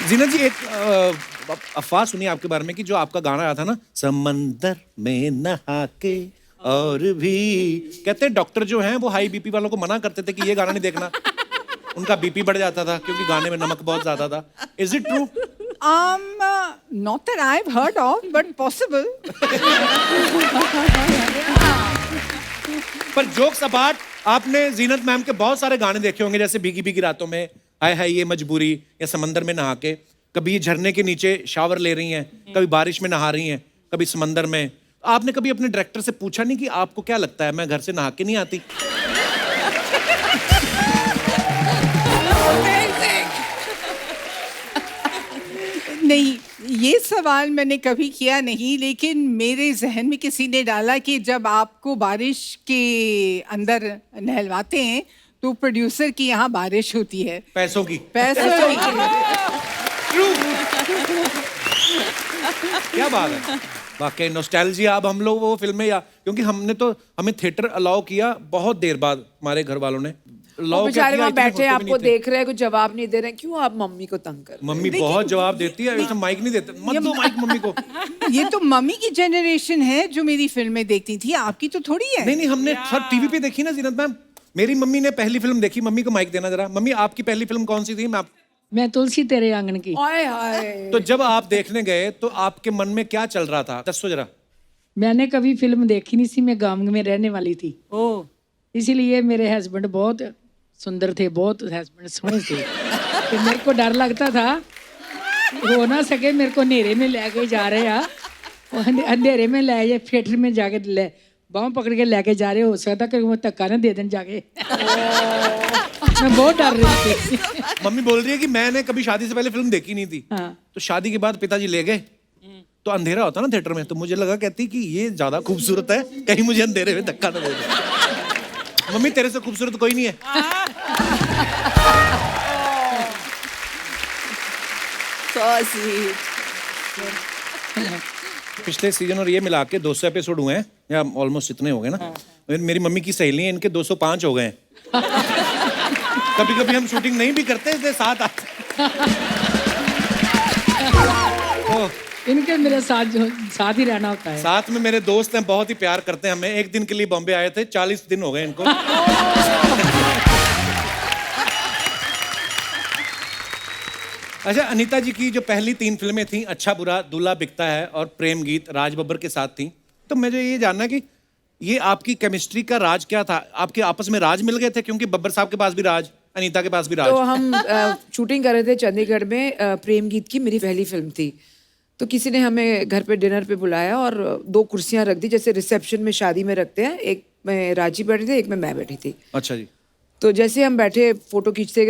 जीनत जी, एक अफवाह सुनी आपके बारे में कि जो आपका गाना आया था ना, समंदर में नहा के और भी, कहते हैं डॉक्टर जो हैं वो हाई बीपी वालों को मना करते थे कि ये गाना नहीं देखना, उनका बीपी बढ़ जाता था क्योंकि गाने में नमक बहुत ज्यादा था. Is it true? Not that I've heard of, but possible. पर जोक्स अपार्ट, आपने जीनत मैम के बहुत सारे गाने देखे होंगे, जैसे भीगी भीगी रातों में, हाय हाय ये मजबूरी, या समंदर में नहा के. कभी झरने के नीचे शावर ले रही हैं, कभी बारिश में नहा रही हैं, कभी समंदर में. आपने कभी अपने डायरेक्टर से पूछा नहीं कि आपको क्या लगता है मैं घर से नहा के नहीं आती? नहीं, ये सवाल मैंने कभी किया नहीं, लेकिन मेरे जहन में किसी ने डाला कि जब आपको बारिश के अंदर नहलवाते हैं तो प्रोड्यूसर की यहाँ बारिश होती है. पैसों की. पैसों की. ट्रू. क्या बात है. वाकई नॉस्टैल्जिया. अब हम लोग वो फिल्में, या क्योंकि हमें थिएटर अलाउ किया बहुत देर बाद हमारे घर वालों ने. बेचारे वहाँ बैठे आपको देख रहे हैं, कुछ जवाब नहीं दे रहे हैं. क्यों आप मम्मी को तंग कर? मम्मी बहुत जवाब देती है, ऐसा माइक नहीं देते. मत दो माइक मम्मी को. ये तो मम्मी की जनरेशन है जो मेरी फिल्में देखती थी, आपकी तो थोड़ी है. नहीं, हमने सब टीवी पे देखी ना जीनत मैम. मेरी मम्मी ने पहली फिल्म देखी. मम्मी को माइक देना जरा. मम्मी, आपकी पहली फिल्म कौन सी थी? मैं तुलसी तेरे आंगन की. हाय हाय. तो जब आप देखने गए तो आपके मन में क्या चल रहा था? दसो जरा. मैंने कभी फिल्म देखी नहीं थी, मैं गांव में रहने वाली थी. ओह. इसीलिए मेरे हस्बैंड बहुत सुंदर थे, बहुत हस्बैंड सोहने थे. तो मेरे को डर लगता था हो ना सके मेरे को अंधेरे में लेके जा रहे हैं, अंधेरे में ले जाए, थिएटर में जाके ले बाँह पकड़ के लेके जा रहे, हो सकता कि वो धक्का ना दे दें जाके. मैं बहुत डर रही थी. मम्मी बोल रही है कि मैंने कभी शादी से पहले फिल्म देखी नहीं थी. हाँ. तो शादी के बाद पिताजी ले गए तो अंधेरा होता ना थिएटर में, तो मुझे लगा कहती कि ये ज्यादा खूबसूरत है, कहीं मुझे अंधेरे में धक्का ना दे दे. मम्मी, तेरे से खूबसूरत कोई नहीं है. पिछले सीजन और ये मिला के 200 एपिसोड हुए हैं, या ऑलमोस्ट इतने हो गए ना. मेरी मम्मी की सहेली है, इनके 205 हो गए हैं. कभी कभी हम शूटिंग नहीं भी करते, इसलिए साथ आते. इनके मेरे साथ ही रहना होता है. साथ में मेरे दोस्त हैं, बहुत ही प्यार करते हैं हमें. एक दिन के लिए बॉम्बे आए थे, 40 दिन हो गए इनको. अच्छा, अनीता जी की जो पहली 3 फिल्में थी, अच्छा बुरा, दूल्हा बिकता है और प्रेम गीत, राज बब्बर के साथ थी. तो मुझे ये जानना कि ये आपकी केमिस्ट्री का राज क्या था? आपके आपस में राज मिल गए थे? क्योंकि बब्बर साहब के पास भी राज, अनीता के पास भी राज. तो हम शूटिंग कर रहे थे चंडीगढ़ में. प्रेम गीत की मेरी पहली फिल्म थी. तो किसी ने हमें घर पे डिनर पे बुलाया और 2 कुर्सियां रख दी, जैसे रिसेप्शन में शादी में रखते हैं. एक में राजी बैठी थी, एक में मैं बैठी थी. अच्छा जी. तो जैसे हम बैठे, फोटो खींचते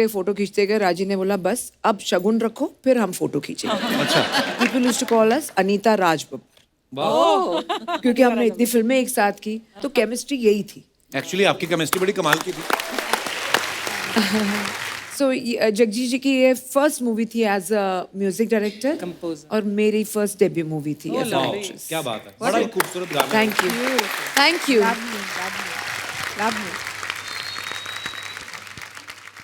गए, राजी ने बोला बस अब शगुन रखो, फिर हम फोटो खींचेंगे. अच्छा. People used to call us Anita Raj Babbar, क्योंकि हमने इतनी फिल्में एक साथ की. तो केमिस्ट्री यही थी. एक्चुअली आपकी केमिस्ट्री बड़ी कमाल की थी. सो जगजीत जी की ये फर्स्ट मूवी थी as a music director, composer, और मेरी फर्स्ट डेब्यू मूवी थी एज अ एक्ट्रेस. क्या बात है. बड़ा ही खूबसूरत गाना. Thank you.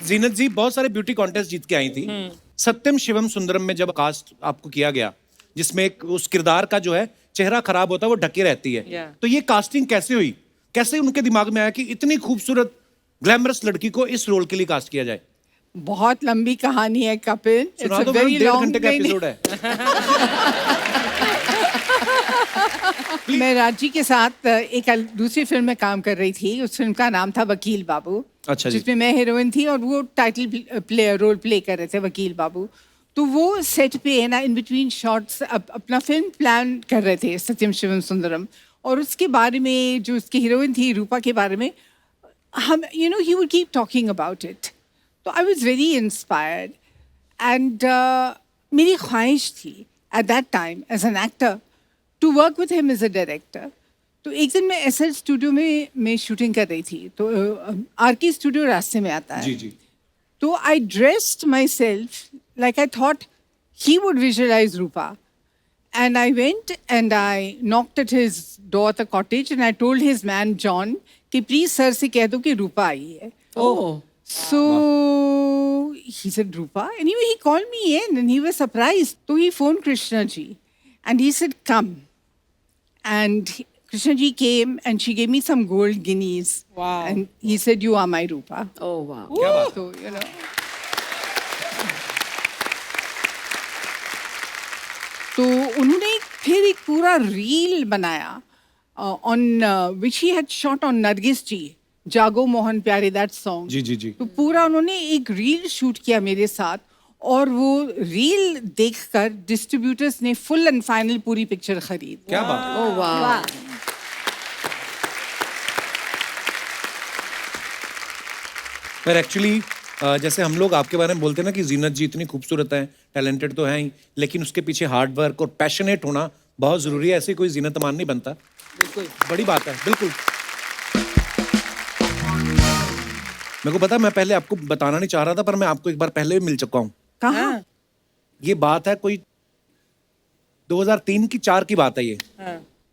जीनत जी बहुत सारे ब्यूटी कॉन्टेस्ट जीत के आई थी. सत्यम शिवम सुंदरम में जब कास्ट आपको किया गया, जिसमें उस किरदार का जो है चेहरा खराब होता है, वो ढके रहती है. तो ये कास्टिंग कैसे हुई? कैसे उनके दिमाग में आया कि इतनी खूबसूरत ग्लैमरस लड़की को इस रोल के लिए कास्ट किया जाए? बहुत लंबी कहानी है कपिल. सुना दो, 1.5 घंटे का एपिसोड है. मैं राजी के साथ एक दूसरी फिल्म में काम कर रही थी. उस फिल्म का नाम था वकील बाबू. अच्छा जी. जिसमें मैं हीरोइन थी और वो टाइटल रोल प्ले कर रहे थे, वकील बाबू. तो वो सेट पे है ना, इन बिटवीन शॉट्स अपना फिल्म प्लान कर रहे थे, सत्यम शिवम सुंदरम. और उसके बारे में, जो उसकी हीरोइन थी रूपा के बारे में, हम he would keep talking about it. तो I was very inspired and मेरी ख्वाहिश थी at that time as an actor to work with him as a director. तो एक दिन मैं एसएल स्टूडियो में मैं शूटिंग कर रही थी. तो आरके स्टूडियो रास्ते में आता है. जी जी. तो I dressed myself like I thought he would visualise Rupa. And I went and I knocked at his door at the cottage and I told his man John कि please sir से कह दो कि रूपा आई है. Oh. So he said, Rupa. Anyway, he called me in and he was surprised. So he phoned Krishna ji and he said, come. And Krishna ji came and she gave me some gold guineas. Wow. And he said, you are my Rupa. Oh wow. So, you know. तो उन्होंने फिर एक पूरा reel बनाया on which he had shot on Nargis जी, जागो मोहन प्यारे, that song. जी जी जी। तो पूरा उन्होंने एक रील शूट किया मेरे साथ और वो रील देखकर डिस्ट्रीब्यूटर्स ने फुल एंड फाइनल पूरी पिक्चर खरीद. क्या बात। Oh wow. पर एक्चुअली जैसे हम लोग आपके बारे में बोलते हैं ना कि जीनत जी इतनी खूबसूरत है, टैलेंटेड तो है ही, लेकिन उसके पीछे हार्ड वर्क और पैशनेट होना बहुत जरूरी है. ऐसी कोई जीनत अमान नहीं बनता. बिल्कुल बड़ी बात है. बिल्कुल. मेरे को पता, मैं पहले आपको बताना नहीं चाह रहा था, पर मैं आपको एक बार पहले भी मिल चुका हूँ. कहाँ? ये बात है कोई 2003 की 4 की बात है ये.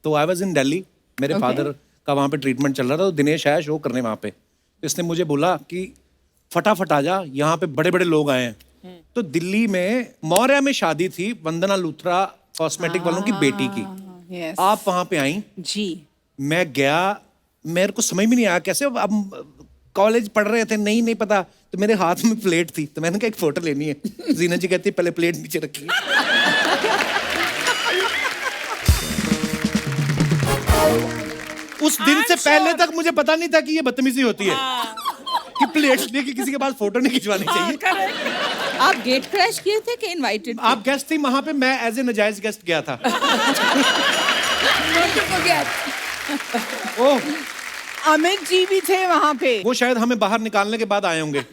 तो आई वाज इन दिल्ली, मेरे फादर का वहाँ पे ट्रीटमेंट चल रहा था. तो दिनेश आया शो करने वहाँ पे. तो इसने मुझे बोला कि फटाफट आ जा, यहाँ पे बड़े बड़े लोग आए हैं. तो दिल्ली में मौर्या में शादी थी वंदना लूथरा कॉस्मेटिक वालों की बेटी की. Yes. आप वहाँ पे आई, जी. मैं गया, मेरे को समझ में नहीं आया कैसे. अब कॉलेज पढ़ रहे थे, नहीं पता. तो मेरे हाथ में प्लेट थी, तो मैंने कहा एक फोटो लेनी है. जीना जी कहती पहले प्लेट नीचे रखिए. उस दिन से पहले तक मुझे पता नहीं था कि ये बदतमीजी होती है कि प्लेट लेके किसी के पास फोटो नहीं खिंचवानी चाहिए. आप गेट क्रैश किए थे कि इनवाइटेड? आप गेस्ट थी वहां पे, मैं एज ए नजायज गेस्ट गया था. ओह, अमित जी भी थे वहाँ पे. वो शायद हमें बाहर निकालने के बाद आए होंगे.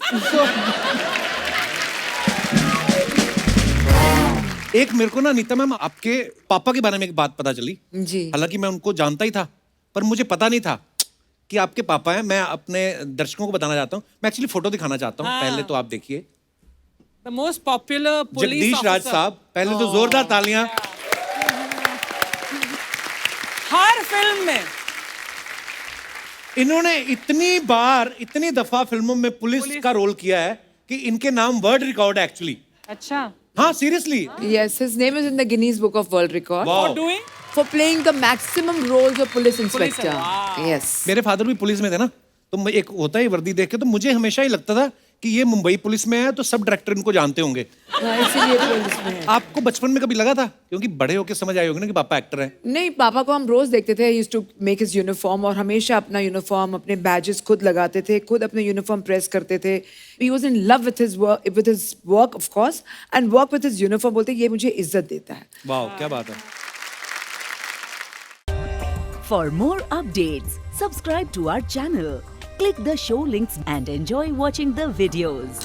एक मेरे को ना नीता मैम आपके पापा के बारे में एक बात पता चली. जी. हालांकि मैं उनको जानता ही था, पर मुझे पता नहीं था कि आपके पापा हैं. मैं अपने दर्शकों को बताना चाहता हूँ. मैं एक्चुअली फोटो दिखाना चाहता हूँ. पहले तो आप देखिए, the most popular police Jagdish Raj साहब. पहले तो जोरदार तालियां. हर फिल्म में इन्होंने इतनी दफा फिल्मों में पुलिस का रोल किया है कि इनके नाम वर्ल्ड रिकॉर्ड है एक्चुअली. अच्छा. हाँ, seriously. Yes, his name is in the Guinness Book of World Record. Wow. For doing For playing the maximum roles of police inspector. wow. Yes. मेरे फादर भी पुलिस में थे ना, तो एक होता है वर्दी देख के, तो मुझे हमेशा ही लगता था कि ये मुंबई पुलिस में है तो सब डायरेक्टर इनको जानते होंगे. हाँ, इसीलिए पुलिस में है. आपको बचपन में कभी लगा था, क्योंकि बड़े होके समझ आए होंगे ना कि पापा एक्टर हैं? नहीं, पापा को हम रोज देखते थे. He used to make his uniform और हमेशा अपना यूनिफॉर्म, अपने बैजेस खुद लगाते थे, खुद अपने यूनिफॉर्म प्रेस करते थे. He was in love with his work of course, and work with his uniform. बोलते ये मुझे इज्जत देता है. वाह, क्या बात है. For more updates, subscribe to our channel, click the show links and enjoy watching the videos.